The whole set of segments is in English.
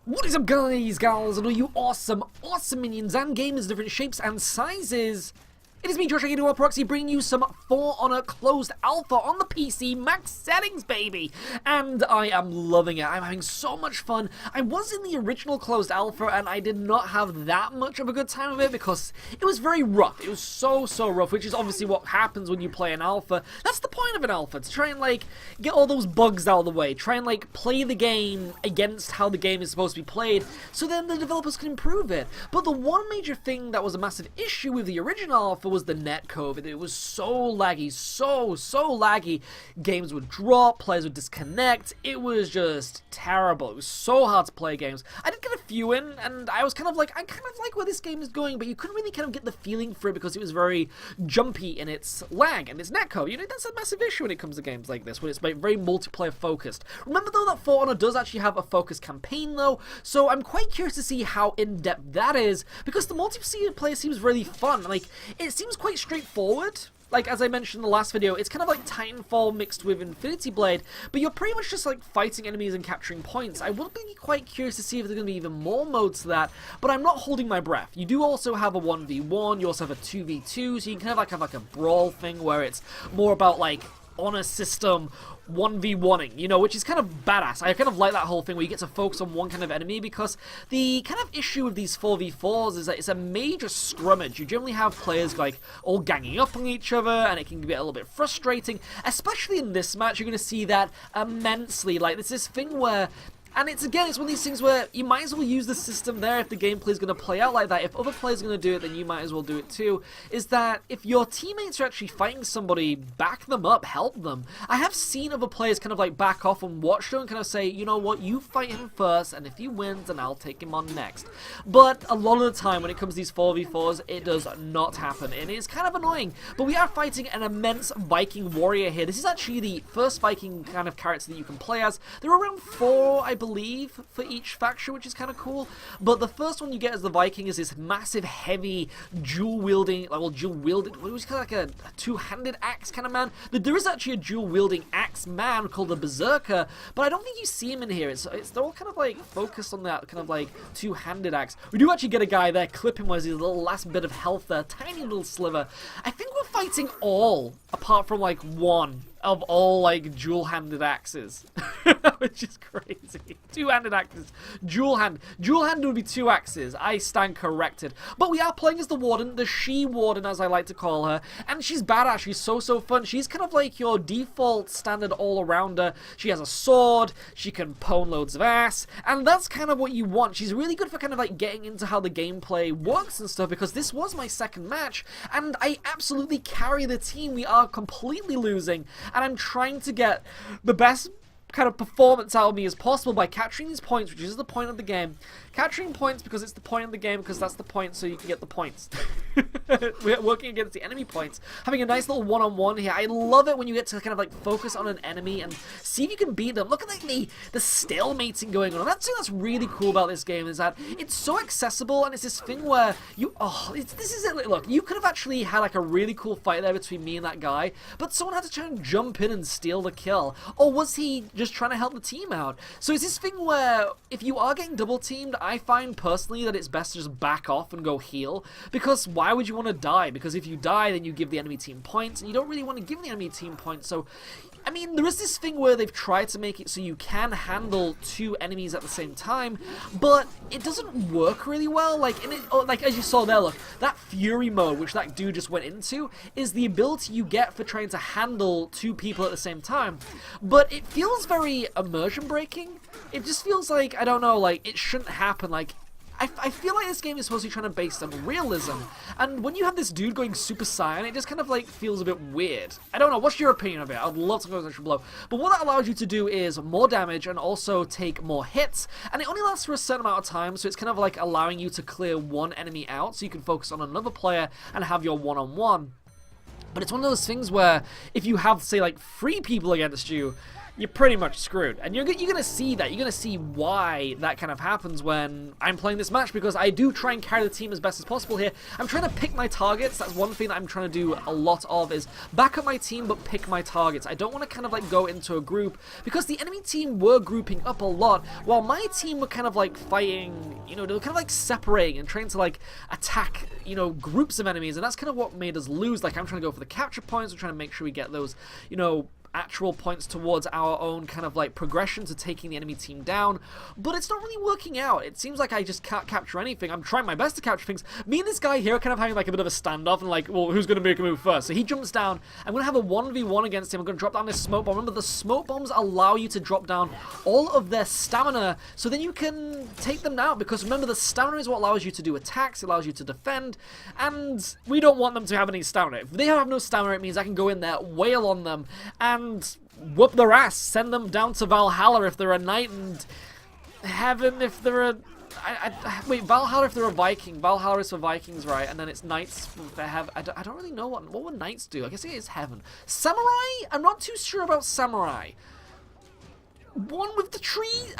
What is up, guys, gals, and all you awesome minions and gamers, different shapes and sizes? It is me, Josh, aka Proxy, bringing you some For Honor closed alpha on the PC max settings, baby! And I am loving it. I'm having so much fun. I was in the original closed alpha, and I did not have that much of a good time of it because it was very rough. It was so rough, which is obviously what happens when you play an alpha. That's the point of an alpha, to try and, like, get all those bugs out of the way. Try and, like, play the game against how the game is supposed to be played, so then the developers can improve it. But the one major thing that was a massive issue with the original alpha was the netcode. It was so laggy, so laggy. Games would drop, players would disconnect. It was just terrible. It was so hard to play games. I did get a few in, and I was kind of like, I kind of like where this game is going, but you couldn't really kind of get the feeling for it because it was very jumpy in its lag and its netcode. You know, that's a massive issue when it comes to games like this, when it's like very multiplayer focused. Remember though that For Honor does actually have a focused campaign though, so I'm quite curious to see how in-depth that is, because the multiplayer seems really fun. Like, it seems quite straightforward. Like, as I mentioned in the last video, it's kind of like Titanfall mixed with Infinity Blade, but you're pretty much just like fighting enemies and capturing points. I will be quite curious to see if there's going to be even more modes to that, but I'm not holding my breath. You do also have a 1v1, you also have a 2v2, so you can have like a brawl thing where it's more about like honor system 1v1ing, you know, which is kind of badass. I kind of like that whole thing where you get to focus on one kind of enemy, because the kind of issue with these 4v4s is that it's a major scrummage. You generally have players like all ganging up on each other, and it can be a little bit frustrating, especially in this match. You're going to see that immensely. Like, there's this thing where, and it's one of these things where you might as well use the system there if the gameplay is going to play out like that. If other players are going to do it, then you might as well do it too. Is that if your teammates are actually fighting somebody, back them up, help them. I have seen other players kind of like back off and watch them and kind of say, you know what, you fight him first, and if he wins, then I'll take him on next. But a lot of the time when it comes to these 4v4s, it does not happen, and it is kind of annoying. But we are fighting an immense Viking warrior here. This is actually the first Viking kind of character that you can play as. There are around 4, I believe, for each faction, which is kind of cool. But the first one you get as the Viking is this massive, heavy, dual-wielding, what was kind of like a two-handed axe kind of man. There is actually a dual-wielding axe man called the Berserker, but I don't think you see him in here. They're all kind of like focused on that kind of like two-handed axe. We do actually get a guy there, clip him with his little last bit of health there, tiny little sliver. I think we're fighting all, apart from like one of all like dual-handed axes, which is crazy. Two-handed axes, dual-hand would be 2 axes. I stand corrected. But we are playing as the Warden, the She-Warden as I like to call her, and she's badass. She's so fun. She's kind of like your default standard all-arounder. She has a sword, she can pwn loads of ass, and that's kind of what you want. She's really good for kind of like getting into how the gameplay works and stuff, because this was my second match, and I absolutely carry the team. We are completely losing, and I'm trying to get the best kind of performance out of me as possible by capturing these points, which is the point of the game. Capturing points because it's the point of the game, because that's the point, so you can get the points. We're working against the enemy points. Having a nice little one-on-one here. I love it when you get to kind of like focus on an enemy and see if you can beat them. Look at like the stalemating going on. That's really cool about this game, is that it's so accessible, and it's this thing where this is it. Look, you could have actually had like a really cool fight there between me and that guy, but someone had to try and jump in and steal the kill. Or was he just trying to help the team out? So it's this thing where if you are getting double teamed, I find personally that it's best to just back off and go heal, because why would you want to die? Because if you die, then you give the enemy team points, and you don't really want to give the enemy team points. So I mean, there is this thing where they've tried to make it so you can handle 2 enemies at the same time, but it doesn't work really well. Like, like as you saw there, look, that Fury mode, which that dude just went into, is the ability you get for trying to handle 2 people at the same time. But it feels very immersion breaking. It just feels like, I don't know, like, it shouldn't happen. Like, I feel like this game is supposed to be trying to base on realism, and when you have this dude going Super Saiyan, it just kind of like feels a bit weird. I don't know, what's your opinion of it? I'd love to know section below. But what that allows you to do is more damage and also take more hits, and it only lasts for a certain amount of time, so it's kind of like allowing you to clear one enemy out so you can focus on another player and have your one-on-one. But it's one of those things where if you have, say, like 3 people against you, you're pretty much screwed. And you're going to see that. You're going to see why that kind of happens when I'm playing this match, because I do try and carry the team as best as possible here. I'm trying to pick my targets. That's one thing that I'm trying to do a lot of, is back up my team but pick my targets. I don't want to kind of like go into a group, because the enemy team were grouping up a lot while my team were kind of like fighting, you know, they were kind of like separating and trying to like attack, you know, groups of enemies, and that's kind of what made us lose. Like, I'm trying to go for the capture points, we're trying to make sure we get those, you know, actual points towards our own kind of like progression to taking the enemy team down, but it's not really working out. It seems like I just can't capture anything. I'm trying my best to capture things. Me and this guy here are kind of having like a bit of a standoff, and like, well, who's going to make a move first? So he jumps down. I'm going to have a 1v1 against him. I'm going to drop down this smoke bomb. Remember, the smoke bombs allow you to drop down all of their stamina, so then you can take them out, because remember, the stamina is what allows you to do attacks, it allows you to defend, and we don't want them to have any stamina. If they have no stamina, it means I can go in there, wail on them, and whoop their ass, send them down to Valhalla if they're a knight, and heaven if they're a... wait, Valhalla if they're a Viking. Valhalla is for Vikings, right? And then it's knights for heaven. I don't really know what would knights do. I guess it is heaven. Samurai? I'm not too sure about samurai. One with the tree?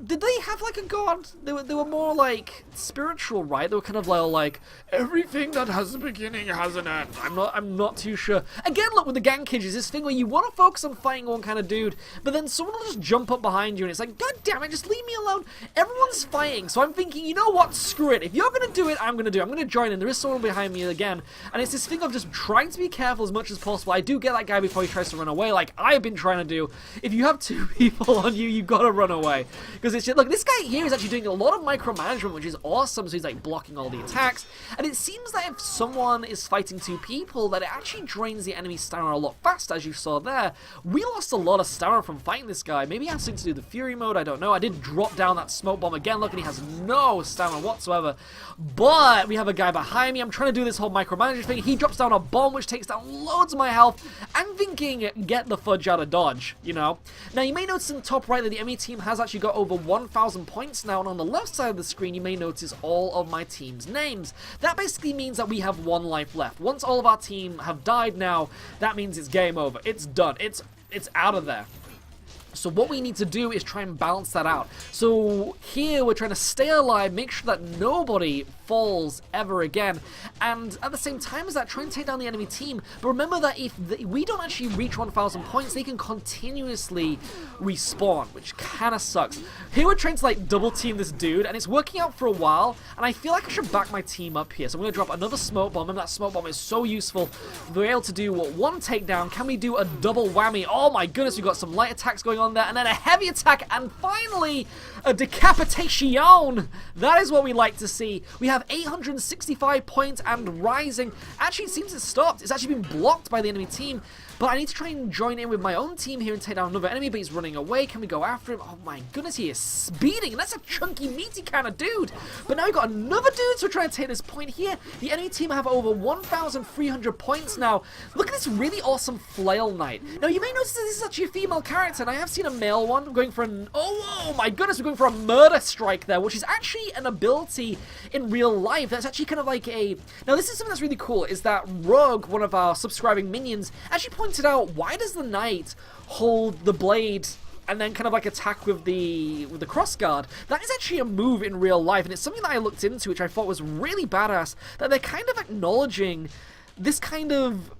Did they have like a god? They were more like spiritual, right? They were kind of like everything that has a beginning has an end. I'm not too sure. Again, look, with the gang cages, this thing where you want to focus on fighting one kind of dude, but then someone will just jump up behind you, and it's like, God damn it, just leave me alone. Everyone's fighting, so I'm thinking, you know what? Screw it. If you're gonna do it, I'm gonna do it. I'm gonna join in. There is someone behind me again, and it's this thing of just trying to be careful as much as possible. I do get that guy before he tries to run away, like I've been trying to do. If you have two people on you, you've got to run away, because it's just, look, this guy here is actually doing a lot of micromanagement, which is awesome. So he's like blocking all the attacks, and it seems that if someone is fighting two people, that it actually drains the enemy stamina a lot faster, as you saw there. We lost a lot of stamina from fighting this guy. Maybe it has something to do with the fury mode, I don't know. I did drop down that smoke bomb again. Look, and he has no stamina whatsoever, but we have a guy behind me. I'm trying to do this whole micromanagement thing. He drops down a bomb which takes down loads of my health. I'm thinking, get the fudge out of Dodge, you know. Now you may notice in the top right that the enemy team has actually got over 1,000 points now, and on the left side of the screen you may notice all of my team's names. That basically means that we have one life left. Once all of our team have died now, that means it's game over. It's done. It's out of there. So what we need to do is try and balance that out. So here we're trying to stay alive, make sure that nobody falls ever again, and at the same time as that, try and take down the enemy team. But remember that if we don't actually reach 1,000 points, they can continuously respawn, which kind of sucks. Here we're trying to like double team this dude, and it's working out for a while, and I feel like I should back my team up here. So I'm going to drop another smoke bomb, and that smoke bomb is so useful. We're able to do one takedown. Can we do a double whammy? Oh my goodness, we've got some light attacks going on there, and then a heavy attack, and finally a decapitation. That is what we like to see. We have 865 points and rising. Actually, it seems it's stopped. It's actually been blocked by the enemy team. But I need to try and join in with my own team here and take down another enemy, but he's running away. Can we go after him? Oh my goodness, he is speeding, and that's a chunky, meaty kind of dude. But now we've got another dude, so we're trying to take this point here. The enemy team have over 1,300 points now. Look at this really awesome flail knight. Now, you may notice that this is actually a female character, and I have seen a male one. We're going for an... Oh my goodness, we're going for a murder strike there, which is actually an ability in real life. That's actually kind of like a... Now, this is something that's really cool, is that Rogue, one of our subscribing minions, actually pointed out, why does the knight hold the blade and then kind of like attack with the crossguard? That is actually a move in real life, and it's something that I looked into, which I thought was really badass, that they're kind of acknowledging this kind of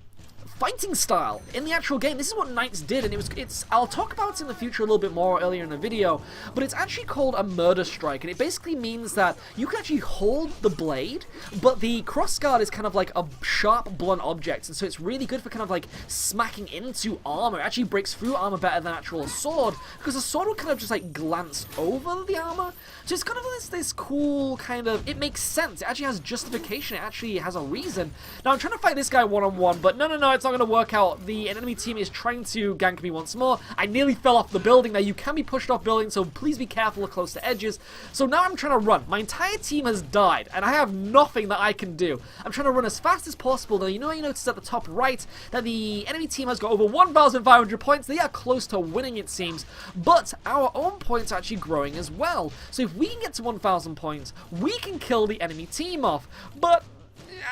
fighting style in the actual game. This is what knights did, and it's I'll talk about it in the future a little bit more earlier in the video, but it's actually called a murder strike, and it basically means that you can actually hold the blade, but the crossguard is kind of like a sharp, blunt object, and so it's really good for kind of like smacking into armor. It actually breaks through armor better than actual sword, because a sword will kind of just like glance over the armor. So it's kind of this cool kind of, it makes sense. It actually has justification. It actually has a reason. Now I'm trying to fight this guy one-on-one, but no, it's not going to work out. The enemy team is trying to gank me once more. I nearly fell off the building. Now you can be pushed off buildings, so please be careful or close to edges. So now I'm trying to run. My entire team has died, and I have nothing that I can do. I'm trying to run as fast as possible. Now, you notice at the top right that the enemy team has got over 1,500 points. They are close to winning, it seems, but our own points are actually growing as well. So if we can get to 1,000 points, we can kill the enemy team off. But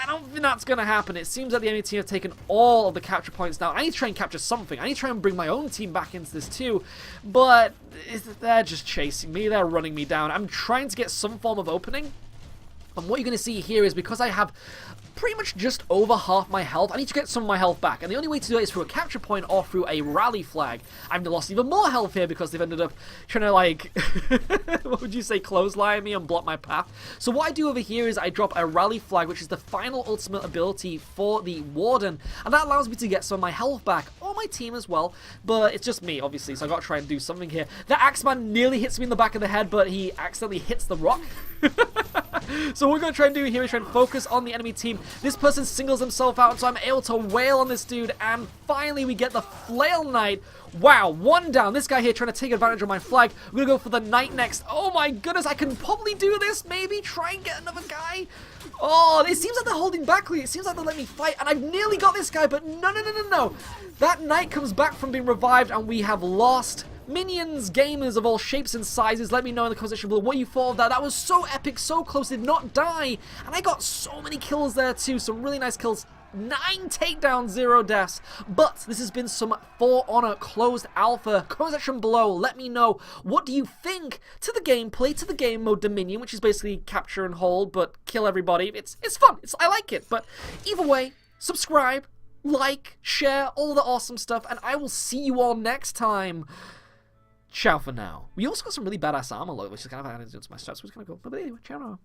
I don't think that's going to happen. It seems that the enemy team have taken all of the capture points down. I need to try and capture something. I need to try and bring my own team back into this too. But they're just chasing me. They're running me down. I'm trying to get some form of opening. And what you're going to see here is because I have pretty much just over half my health, I need to get some of my health back. And the only way to do it is through a capture point or through a rally flag. I've lost even more health here because they've ended up trying to, like, what would you say, clothesline me and block my path. So what I do over here is I drop a rally flag, which is the final ultimate ability for the Warden. And that allows me to get some of my health back, or my team as well. But it's just me, obviously, so I've got to try and do something here. The Axeman nearly hits me in the back of the head, but he accidentally hits the rock. So what we're going to try and do here is try and focus on the enemy team. This person singles himself out, so I'm able to wail on this dude, and finally we get the Flail Knight. Wow, one down. This guy here trying to take advantage of my flag. We're going to go for the Knight next. Oh my goodness, I can probably do this, maybe. Try and get another guy. Oh, it seems like they're holding back. It seems like they're letting me fight, and I've nearly got this guy, but no. That Knight comes back from being revived, and we have lost. Minions, gamers of all shapes and sizes, let me know in the comment section below what you thought of that. That was so epic, so close, did not die. And I got so many kills there too, some really nice kills. 9 takedowns, 0 deaths. But this has been some For Honor closed alpha. Comment section below, let me know what do you think to the gameplay, to the game mode Dominion, which is basically capture and hold, but kill everybody. It's fun, I like it. But either way, subscribe, like, share, all the awesome stuff, and I will see you all next time. Ciao for now. We also got some really badass armor, which is kind of added into my stats, which is kind of cool. But anyway, ciao now.